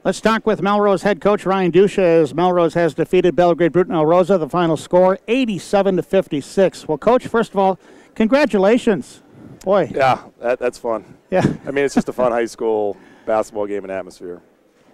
Let's talk with Melrose head coach Ryan Dusha as Melrose has defeated Belgrade Bruton Rosa. The final score, 87-56. Well, Coach, first of all, congratulations. Boy. Yeah, that's fun. Yeah. I mean, it's just a fun high school basketball game and atmosphere.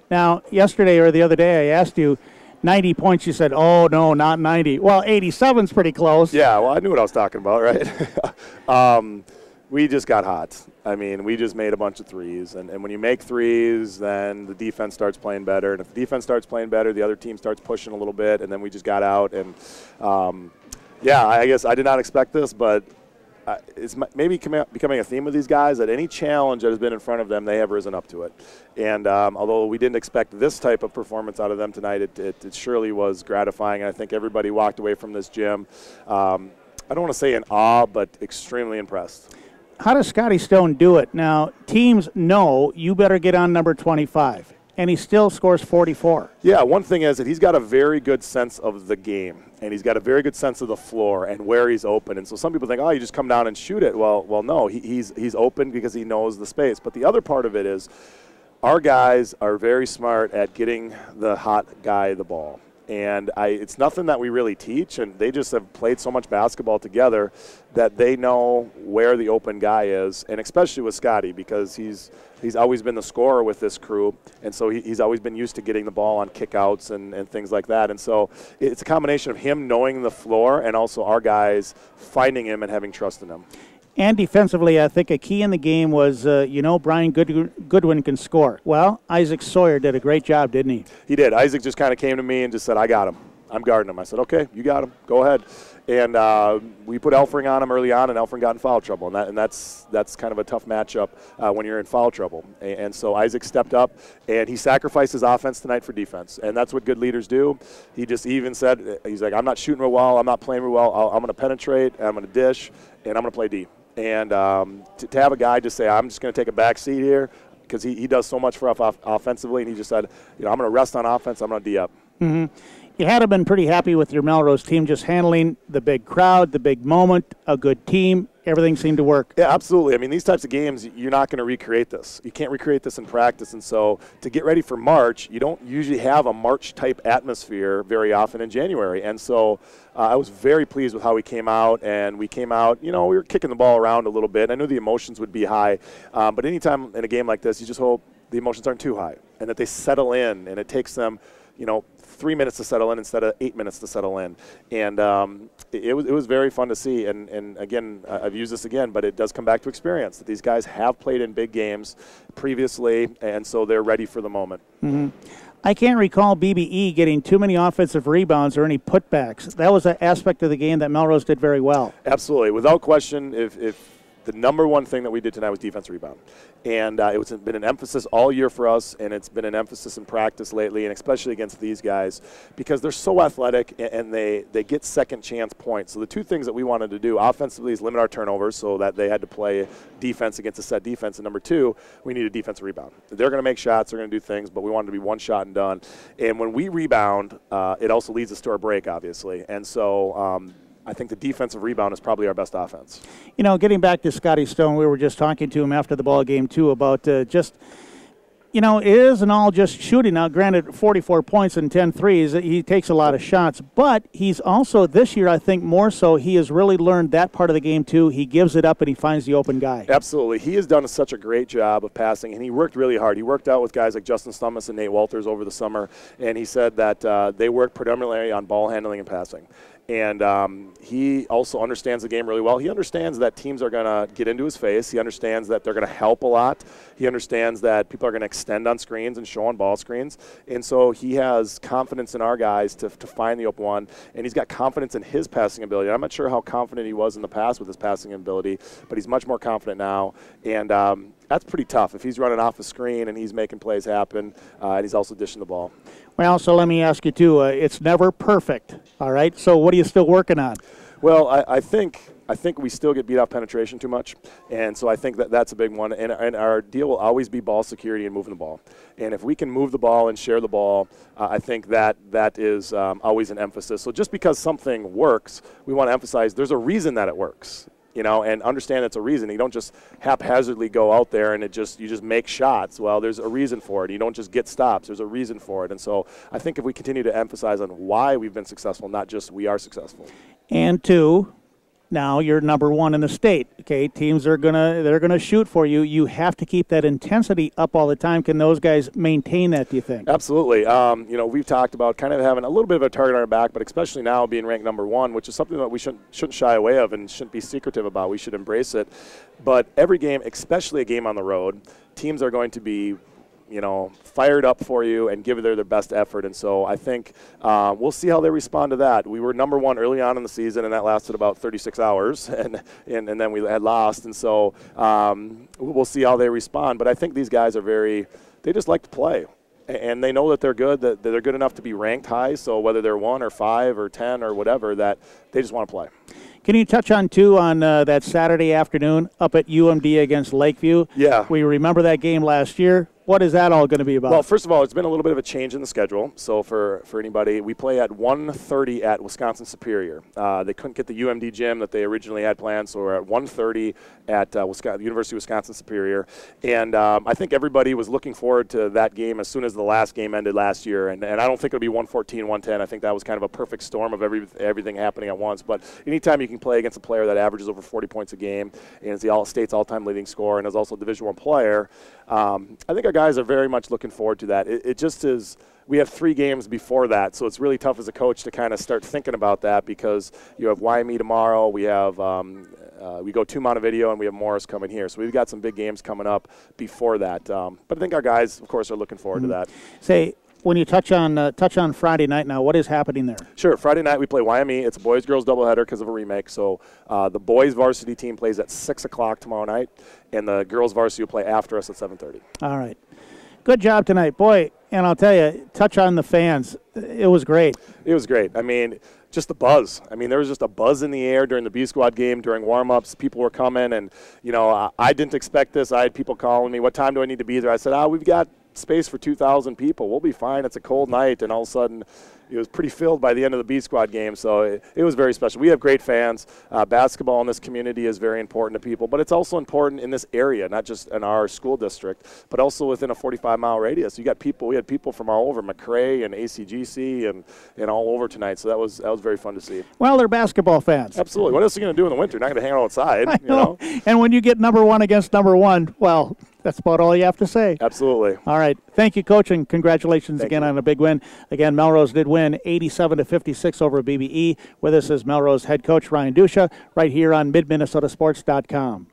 Now, yesterday or the other day, I asked you 90 points. You said, oh, no, not 90. Well, 87's pretty close. Yeah, well, I knew what I was talking about, right? We just got hot. I mean, we just made a bunch of threes. And when you make threes, then the defense starts playing better. And if the defense starts playing better, the other team starts pushing a little bit. And then we just got out. And, yeah, I guess I did not expect this, but it's maybe becoming a theme of these guys that any challenge that has been in front of them, they have risen up to it. And although we didn't expect this type of performance out of them tonight, it surely was gratifying. And I think everybody walked away from this gym, I don't want to say in awe, but extremely impressed. How does Scotty Stone do it? Now, teams know you better get on number 25, and he still scores 44. Yeah, one thing is that he's got a very good sense of the game, and he's got a very good sense of the floor and where he's open. And so some people think, oh, you just come down and shoot it. Well, no, he's open because he knows the space. But the other part of it is our guys are very smart at getting the hot guy the ball. And it's nothing that we really teach, and they just have played so much basketball together that they know where the open guy is, and especially with Scotty because he's always been the scorer with this crew, and so he's always been used to getting the ball on kickouts and things like that. And so it's a combination of him knowing the floor and also our guys finding him and having trust in him. And defensively, I think a key in the game was, Brian Goodwin can score. Well, Isaac Sawyer did a great job, didn't he? He did. Isaac just kind of came to me and just said, I got him. I'm guarding him. I said, okay, you got him. Go ahead. And we put Elfring on him early on, and Elfring got in foul trouble. And that's kind of a tough matchup when you're in foul trouble. And so Isaac stepped up, and he sacrificed his offense tonight for defense. And that's what good leaders do. He even said, he's like, I'm not shooting real well. I'm not playing real well. I'm going to penetrate, I'm going to dish, and I'm going to play D. And to have a guy just say, I'm just going to take a back seat here, because he does so much for us offensively, and he just said, I'm going to rest on offense, I'm going to D up. Mm-hmm. You had to have been pretty happy with your Melrose team just handling the big crowd, the big moment, a good team. Everything seemed to work. Yeah, absolutely. I mean, these types of games, you're not going to recreate this. You can't recreate this in practice. And so to get ready for March, you don't usually have a March-type atmosphere very often in January. And so I was very pleased with how we came out. And we came out, we were kicking the ball around a little bit. I knew the emotions would be high. But anytime in a game like this, you just hope the emotions aren't too high and that they settle in. And it takes them, 3 minutes to settle in instead of 8 minutes to settle in. And it was very fun to see. And again, I've used this again, but it does come back to experience that these guys have played in big games previously, and so they're ready for the moment. Mm-hmm. I can't recall BBE getting too many offensive rebounds or any putbacks. That was an aspect of the game that Melrose did very well. Absolutely. Without question, if the number one thing that we did tonight was defensive rebound. And it's been an emphasis all year for us, and it's been an emphasis in practice lately, and especially against these guys, because they're so athletic and they get second chance points. So the two things that we wanted to do offensively is limit our turnovers so that they had to play defense against a set defense. And number two, we need a defensive rebound. They're going to make shots, they're going to do things, but we wanted to be one shot and done. And when we rebound, it also leads us to our break, obviously. And so I think the defensive rebound is probably our best offense. Getting back to Scotty Stone, we were just talking to him after the ball game, too, about it isn't all just shooting. Now, granted, 44 points and 10 threes, he takes a lot of shots, but he's also, this year, I think more so, he has really learned that part of the game, too. He gives it up and he finds the open guy. Absolutely. He has done such a great job of passing, and he worked really hard. He worked out with guys like Justin Stummis and Nate Walters over the summer, and he said that they worked predominantly on ball handling and passing. And he also understands the game really well. He understands that teams are going to get into his face. He understands that they're going to help a lot. He understands that people are going to extend on screens and show on ball screens. And so he has confidence in our guys to find the open one. And he's got confidence in his passing ability. I'm not sure how confident he was in the past with his passing ability, but he's much more confident now. And that's pretty tough if he's running off the screen and he's making plays happen, and he's also dishing the ball. Well, so let me ask you, too, it's never perfect, all right? So what are you still working on? Well, I think we still get beat off penetration too much, and so I think that's a big one. And our deal will always be ball security and moving the ball. And if we can move the ball and share the ball, I think that is always an emphasis. So just because something works, we want to emphasize there's a reason that it works. and understand it's a reason. You don't just haphazardly go out there and you just make shots. Well, there's a reason for it. You don't just get stops. There's a reason for it. And so I think if we continue to emphasize on why we've been successful, not just we are successful. And two, now you're number one in the state. Okay, teams they're gonna shoot for you. You have to keep that intensity up all the time. Can those guys maintain that, do you think? Absolutely. We've talked about kind of having a little bit of a target on our back, but especially now being ranked number one, which is something that we shouldn't shy away of and shouldn't be secretive about. We should embrace it. But every game, especially a game on the road, teams are going to be fired up for you and give their best effort. And so I think we'll see how they respond to that. We were number one early on in the season, and that lasted about 36 hours, and then we had lost. And so we'll see how they respond. But I think these guys they just like to play. And they know that they're good, that they're good enough to be ranked high. So whether they're 1 or 5 or 10 or whatever, that they just want to play. Can you touch on, too, on that Saturday afternoon up at UMD against Lakeview? Yeah. We remember that game last year. What is that all going to be about? Well, first of all, it's been a little bit of a change in the schedule. So for anybody, we play at 1:30 at Wisconsin Superior. They couldn't get the UMD gym that they originally had planned, so we're at 1:30 at University of Wisconsin Superior. And I think everybody was looking forward to that game as soon as the last game ended last year. And I don't think it'll be 114, 110. I think that was kind of a perfect storm of everything happening at once. But anytime you can play against a player that averages over 40 points a game and is the state's all-time leading scorer and is also a Division I player, I think our guys are very much looking forward to that. It just is. We have 3 games before that, so it's really tough as a coach to kind of start thinking about that because you have YME tomorrow. We have we go to Montevideo, and we have Morris coming here. So we've got some big games coming up before that. But I think our guys, of course, are looking forward to that. Say, when you touch on Friday night now, what is happening there? Sure. Friday night we play YME. It's a boys-girls doubleheader because of a remake. So the boys varsity team plays at 6 o'clock tomorrow night, and the girls varsity will play after us at 7:30. All right. Good job tonight. Boy, and I'll tell you, touch on the fans. It was great. It was great. I mean, just the buzz. I mean, there was just a buzz in the air during the B Squad game, during warm-ups. People were coming, and, I didn't expect this. I had people calling me, what time do I need to be there? I said, we've got space for 2,000 people. We'll be fine. It's a cold night, and all of a sudden it was pretty filled by the end of the B Squad game, so it was very special. We have great fans. Basketball in this community is very important to people, but it's also important in this area, not just in our school district, but also within a 45-mile radius. We had people from all over, McRae and ACGC and all over tonight, so that was very fun to see. Well, they're basketball fans. Absolutely. What else are you going to do in the winter? Not going to hang out outside. I know. And when you get number one against number one, well, that's about all you have to say. Absolutely. All right. Thank you, Coach, and congratulations again on a big win. Again, Melrose did win 87-56 over BBE. With us is Melrose head coach Ryan Dusha right here on MidMinnesotaSports.com.